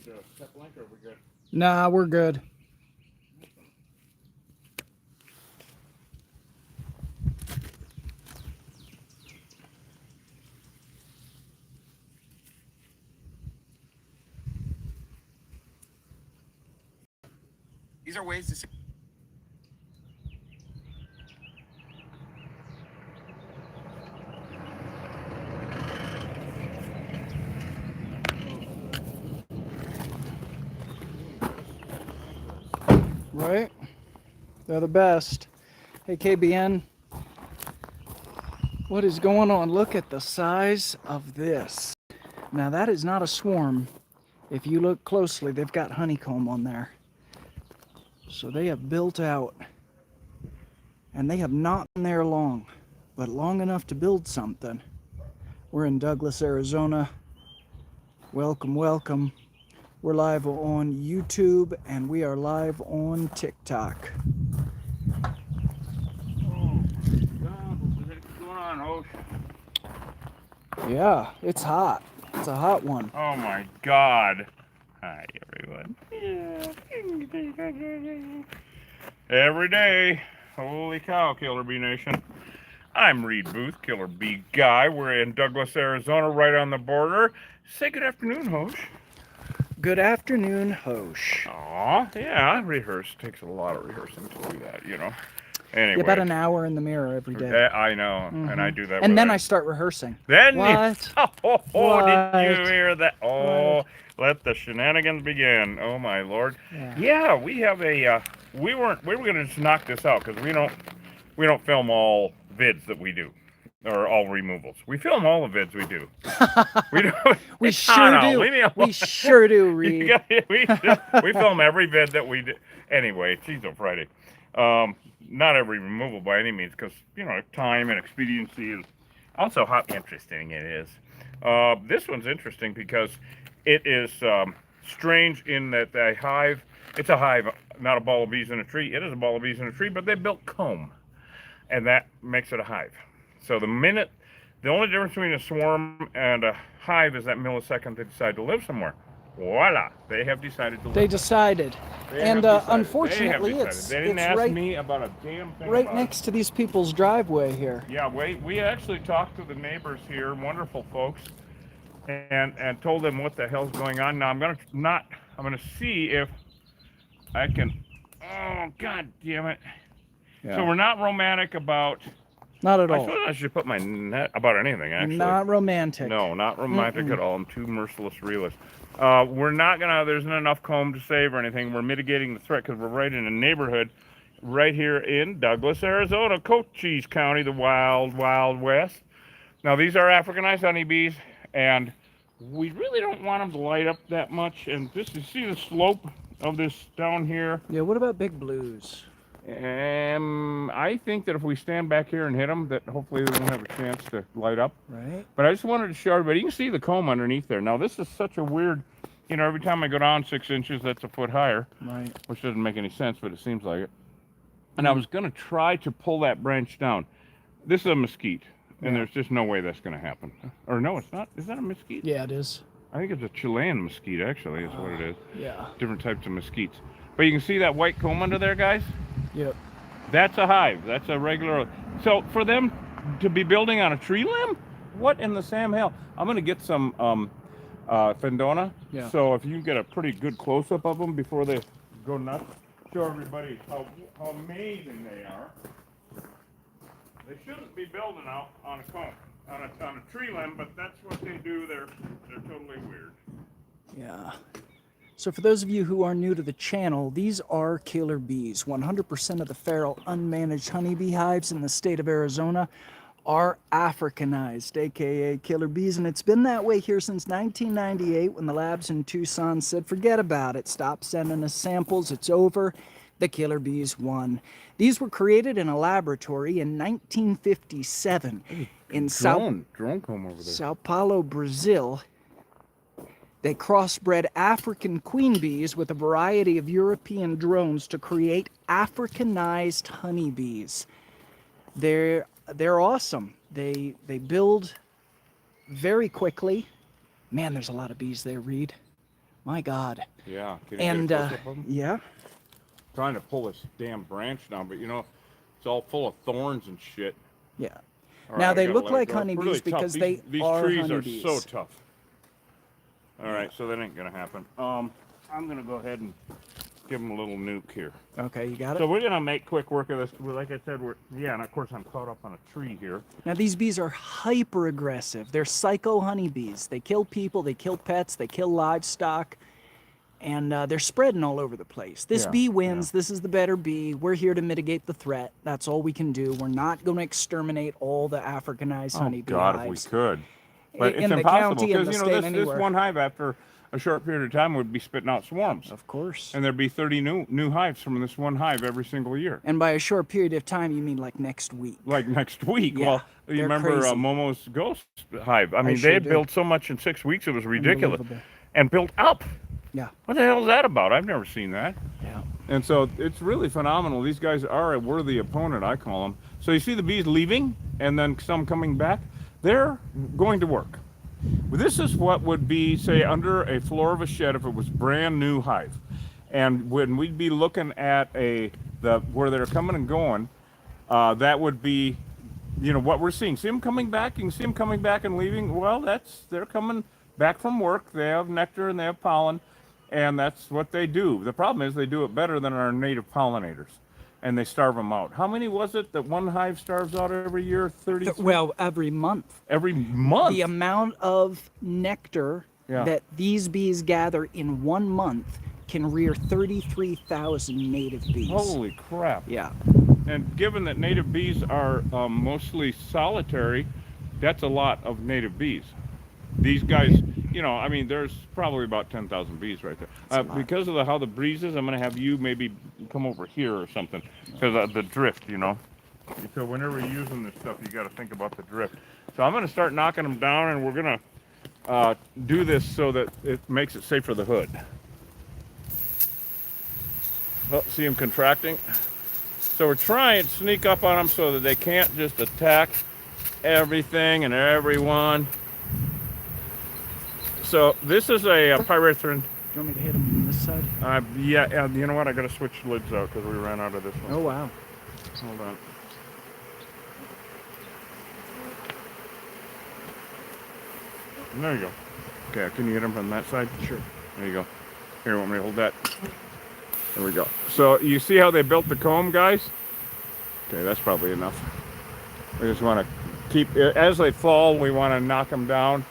step link, or are we good? Nah, we're good. These are ways to. Right? They're the best. Hey, KBN, what is going on? Look at the size of this. Now, that is not a swarm. If you look closely, they've got honeycomb on there. So they have built out. And they have not been there long, but long enough to build something. We're in Douglas, Arizona. Welcome, welcome. We're live on YouTube and we are live on TikTok. Oh, God, what the heck's going on, Hosh? Yeah, it's hot. It's a hot one. Oh, my God. Hi, everyone. Every day. Holy cow, Killer Bee Nation. I'm Reed Booth, Killer Bee Guy. We're in Douglas, Arizona, right on the border. Say good afternoon, Hosh. Good afternoon, Hosh. Aw, yeah, rehearse. Takes a lot of rehearsing to do that, you know. Anyway. About an hour in the mirror every day. I know, and I do that. And then I start rehearsing. Then what? Did you hear that? Oh, what? Let the shenanigans begin. Oh my Lord. Yeah, we have a. We were gonna just knock this out because we don't film all vids that we do, or all removals. We film all the vids we do. We don't. We sure do. Leave me alone. We sure do, Reed. We film every vid that we do. Anyway, it's on Friday. Not every removal by any means, because time and expediency is also how interesting it is. This one's interesting because it is strange in that the hive. It's a hive, not a ball of bees in a tree. It is a ball of bees in a tree, but they built comb, and that makes it a hive. So the only difference between a swarm and a hive is that millisecond they decide to live somewhere. Voila! They have decided to live. They decided. And unfortunately, they didn't ask right, me about a damn thing. Right next to these people's driveway here. Yeah, we actually talked to the neighbors here, wonderful folks, and told them what the hell's going on. Now I'm gonna see if I can. Oh, God damn it! Yeah. So we're not romantic about. Not at all. I suppose I should put my net about anything, actually. Not romantic. No, not romantic at all. I'm too merciless realist. We're not gonna. There isn't enough comb to save or anything. We're mitigating the threat because we're right in a neighborhood, right here in Douglas, Arizona, Cochise County, the wild, wild west. Now these are Africanized honeybees, and we really don't want them to light up that much. And you see the slope of this down here. Yeah. What about big blues? I think that if we stand back here and hit them, that hopefully they won't have a chance to light up. Right. But I just wanted to show everybody. You can see the comb underneath there. Now this is such a weird, every time I go down 6 inches, that's a foot higher. Right. Which doesn't make any sense, but it seems like it. And I was going to try to pull that branch down. This is a mesquite, and there's just no way that's going to happen. Or no, it's not. Is that a mesquite? Yeah, it is. I think it's a Chilean mesquite, actually, is what it is. Yeah. Different types of mesquites. But you can see that white comb under there, guys? Yep. That's a hive. That's a regular. So for them to be building on a tree limb, what in the Sam hell? I'm going to get some Fendona. Yeah. So if you get a pretty good close-up of them before they go nuts, show everybody how amazing they are. They shouldn't be building out on a comb, on a tree limb, but that's what they do. They're totally weird. Yeah. So for those of you who are new to the channel, these are killer bees. 100% of the feral unmanaged honeybee hives in the state of Arizona are Africanized, aka killer bees, and it's been that way here since 1998 when the labs in Tucson said, forget about it, stop sending us samples, it's over. The killer bees won. These were created in a laboratory in 1957 in drone comb over there. Sao Paulo, Brazil. They crossbred African queen bees with a variety of European drones to create Africanized honeybees. They're awesome. They build very quickly. Man, there's a lot of bees there, Reed. My God. Yeah. Can you And get a close-up of 'em? yeah. Trying to pull this damn branch down, but you know, it's all full of thorns and shit. Yeah. All Now right, I they gotta look let it like go. It's honeybees really tough. because these they these are trees honeybees. are so tough. All right, so that ain't gonna happen. I'm gonna go ahead and give them a little nuke here. Okay, you got it. So we're gonna make quick work of this. Like I said, and of course I'm caught up on a tree here. Now these bees are hyper aggressive. They're psycho honeybees. They kill people, they kill pets, they kill livestock, and they're spreading all over the place. This Yeah, bee wins. This is the better bee. We're here to mitigate the threat. That's all we can do. We're not going to exterminate all the Africanized honeybee God, hives. if we could, but In it's the impossible county, in because the you know state, this anywhere. one hive after a short period of time would be spitting out swarms, Of course. and there'd be 30 new hives from this one hive every single year. And by a short period of time, you mean like next week? Like next week. Yeah, Well, you they're remember crazy. Momo's ghost hive? I mean, sure they had do. built so much in 6 weeks it was ridiculous, Unbelievable. and built up. Yeah. What the hell is that about? I've never seen that. Yeah. And so it's really phenomenal. These guys are a worthy opponent, I call them. So you see the bees leaving and then some coming back. They're going to work. This is what would be, say, under a floor of a shed if it was brand new hive. And when we'd be looking at where they're coming and going, that would be, you know, what we're seeing. See them coming back? You can see them coming back and leaving. Well, they're coming back from work. They have nectar and they have pollen. And that's what they do. The problem is they do it better than our native pollinators, and they starve them out. How many was it that one hive starves out every year? 30? Well, every month. Every month? The amount of nectar Yeah. that these bees gather in 1 month can rear 33,000 native bees. Holy crap. Yeah. And given that native bees are mostly solitary, that's a lot of native bees. These guys, you know, I mean, there's probably about 10,000 bees right there. Because of how the breeze is, I'm going to have you maybe come over here or something. Because the drift, you know. So whenever you're using this stuff, you got to think about the drift. So I'm going to start knocking them down, and we're going to do this so that it makes it safe for the hood. Oh, see them contracting? So we're trying to sneak up on them so that they can't just attack everything and everyone. So this is a pyrethrin. Do you want me to hit them on this side? Yeah, you know what? I got to switch lids out because we ran out of this one. Oh, wow. Hold on. There you go. Okay, can you hit them from that side? Sure. There you go. Here, want me to hold that? There we go. So you see how they built the comb, guys? Okay, that's probably enough. We just want to keep, as they fall, we want to knock them down.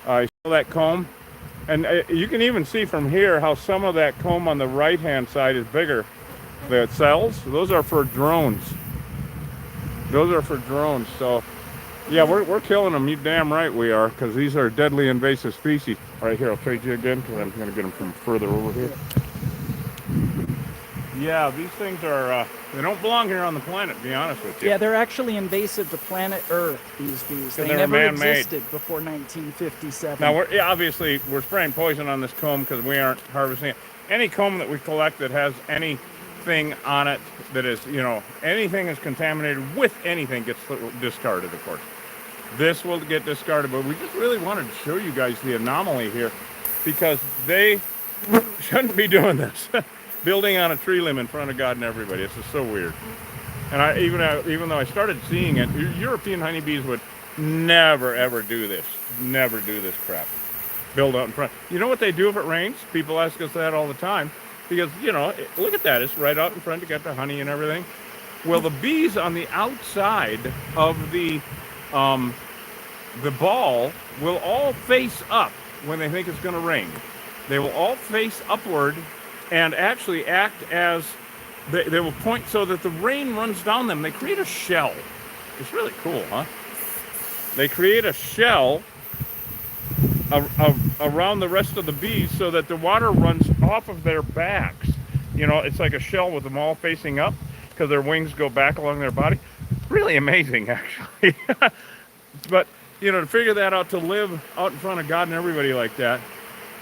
You see that comb? And you can even see from here how some of that comb on the right-hand side is bigger. The cells, those are for drones. Those are for drones. So, yeah, we're killing them. You damn right we are, because these are deadly invasive species. All right, here, I'll trade you again, because I'm going to get them from further over here. Yeah, these things are, they don't belong here on the planet, to be honest with you. Yeah, they're actually invasive to planet Earth, these bees. They they're never man-made. existed before 1957. Now, obviously, we're spraying poison on this comb because we aren't harvesting it. Any comb that we collect that has anything on it that is, you know, anything is contaminated with anything gets discarded, of course. This will get discarded, but we just really wanted to show you guys the anomaly here because they shouldn't be doing this. Building on a tree limb in front of God and everybody. It's just so weird. And even though I started seeing it, European honeybees would never ever do this. Never do this crap. Build out in front. You know what they do if it rains? People ask us that all the time. Because, you know, look at that. It's right out in front to get the honey and everything. Well, the bees on the outside of the ball will all face up when they think it's going to rain. They will all face upward and actually act as they will point so that the rain runs down them. They create a shell. It's really cool, huh? They create a shell around the rest of the bees so that the water runs off of their backs. You know, it's like a shell with them all facing up because their wings go back along their body. Really amazing, actually. But, you know, to figure that out, to live out in front of God and everybody like that.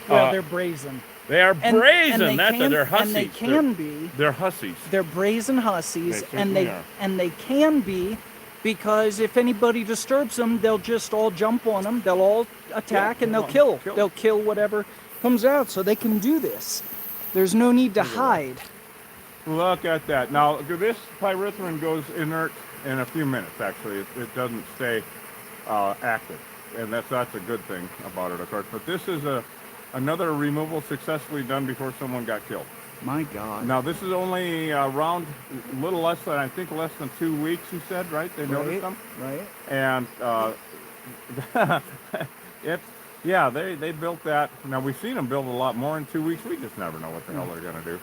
Well, they're brazen. They are brazen. They're hussies. And they can be. They're hussies. They're brazen hussies, They and they can be, because if anybody disturbs them, they'll just all jump on them. They'll all attack and they'll kill. They'll kill whatever comes out so they can do this. There's no need to hide. Look at that. Now, this pyrethrin goes inert in a few minutes, actually. It doesn't stay active. And that's a good thing about it, of course. But this is another removal successfully done before someone got killed. My God. Now, this is only around a little less than, I think, less than 2 weeks, you said, right? They noticed them? Right. And yeah, they built that. Now, we've seen them build a lot more in 2 weeks. We just never know what the hell they're going to do.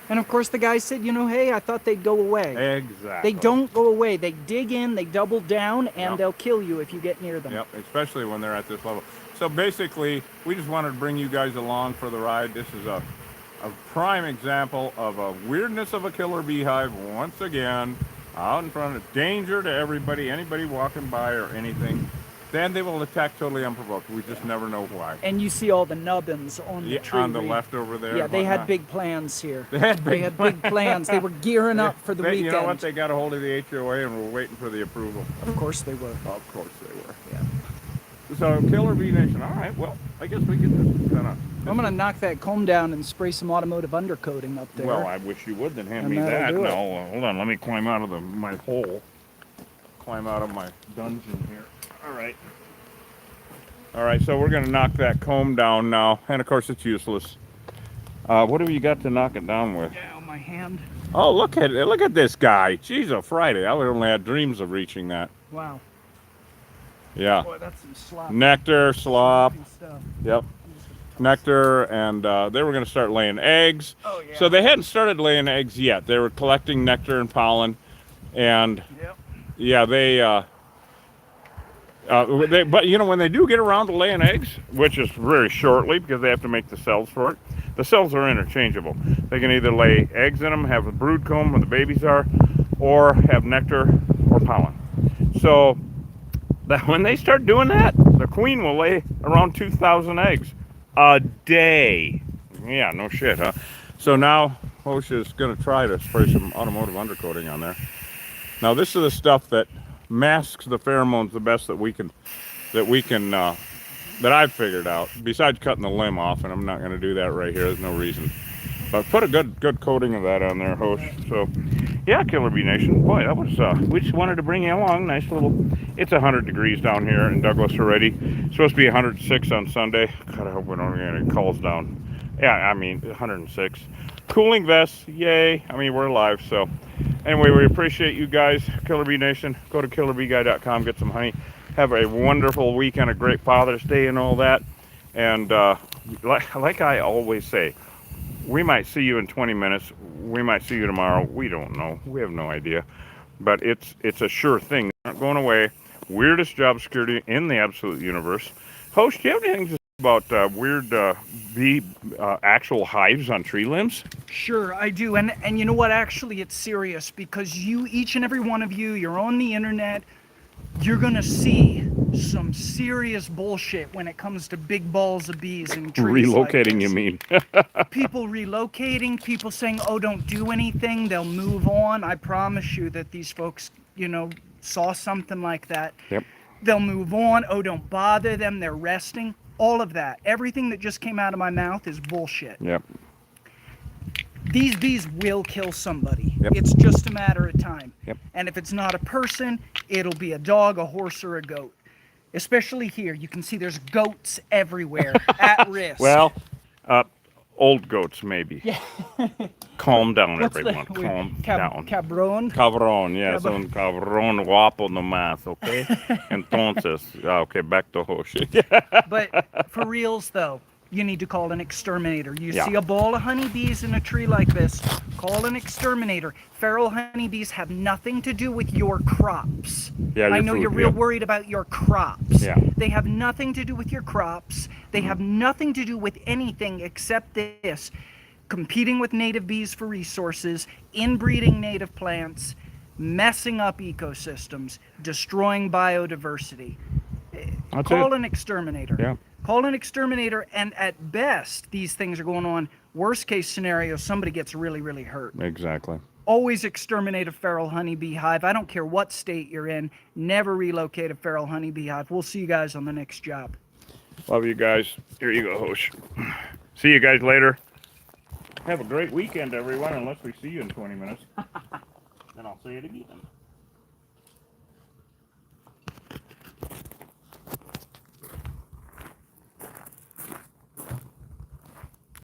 And of course the guy said, you know, hey, I thought they'd go away. Exactly. They don't go away. They dig in, they double down, and Yep. they'll kill you if you get near them. Yep, especially when they're at this level. So basically, we just wanted to bring you guys along for the ride. This is a prime example of a weirdness of a killer beehive, once again, out in front of danger to everybody, anybody walking by or anything. Then they will attack totally unprovoked. We just never know why. And you see all the nubbins on the tree. On the left over there. Yeah, they had whatnot. big plans here. They had big plans. They were gearing up for the weekend. You know what? They got a hold of the HOA and were waiting for the approval. Of course they were. Of course they were. Yeah. So, Killer Bee Nation. All right, well, I guess we can just kind of... I'm going to knock that comb down and spray some automotive undercoating up there. Well, I wish you would, then hand And me that'll that. do it. No, hold on, let me climb out of my hole. Climb out of my dungeon here. All right. All right, so we're going to knock that comb down now, and of course it's useless. What have you got to knock it down with? Yeah, on my hand. Oh, look at this guy. Jeez, a Friday. I would only had dreams of reaching that. Wow. Yeah. Boy, that's some slop. Nectar, slop. Stuff. Yep. Nectar, and they were going to start laying eggs. Oh, yeah. So they hadn't started laying eggs yet. They were collecting nectar and pollen, and Yep. yeah, but you know, when they do get around to laying eggs, which is very shortly because they have to make the cells for it, the cells are interchangeable. They can either lay eggs in them, have a brood comb where the babies are, or have nectar or pollen. So that when they start doing that, the queen will lay around 2,000 eggs a day. Yeah, no shit, huh? So now OSHA's going to try to spray some automotive undercoating on there. Now this is the stuff that masks the pheromones the best that I've figured out, besides cutting the limb off, and I'm not going to do that right here. There's no reason. But put a good coating of that on there, host. So, yeah, Killer Bee Nation. Boy, that was, we just wanted to bring you along. Nice little, it's 100 degrees down here in Douglas already. It's supposed to be 106 on Sunday. God, I hope we don't get any calls down. Yeah, I mean, 106. Cooling vests, yay. I mean, we're alive, so. Anyway, we appreciate you guys, Killer Bee Nation. Go to killerbeeguy.com, get some honey. Have a wonderful weekend, a great Father's Day and all that. And like I always say, we might see you in 20 minutes. We might see you tomorrow. We don't know. We have no idea. But it's a sure thing. Not going away. Weirdest job security in the absolute universe. Host, do you have anything to say about weird bee actual hives on tree limbs? Sure, I do. And you know what? Actually, it's serious because each and every one of you, you're on the internet. You're going to see some serious bullshit when it comes to big balls of bees and trees. Relocating, like you mean? People relocating, people saying, oh, don't do anything. They'll move on. I promise you that these folks, you know, saw something like that. Yep. They'll move on. Oh, don't bother them. They're resting. All of that. Everything that just came out of my mouth is bullshit. Yep. These bees will kill somebody. Yep. It's just a matter of time. Yep. And if it's not a person, it'll be a dog, a horse, or a goat. Especially here, you can see there's goats everywhere at risk. Well, old goats maybe. Yeah. Calm down, What's everyone. the Calm down. Cabron? Cabrón, yes, un cabrón guapo nomás, okay? Entonces, okay, back to Hosh. But for reals, though, you need to call an exterminator. You Yeah. see a ball of honeybees in a tree like this, call an exterminator. Feral honeybees have nothing to do with your crops. Yeah, I your know food, you're real yeah. worried about your crops. Yeah. They have nothing to do with your crops. They have nothing to do with anything except this. Competing with native bees for resources, inbreeding native plants, messing up ecosystems, destroying biodiversity. That's Call it. an exterminator. Yeah. Call an exterminator, and at best, these things are going on. Worst case scenario, somebody gets really, really hurt. Exactly. Always exterminate a feral honeybee hive. I don't care what state you're in. Never relocate a feral honeybee hive. We'll see you guys on the next job. Love you guys. Here you go, Hosh. See you guys later. Have a great weekend, everyone, unless we see you in 20 minutes. Then I'll say it again.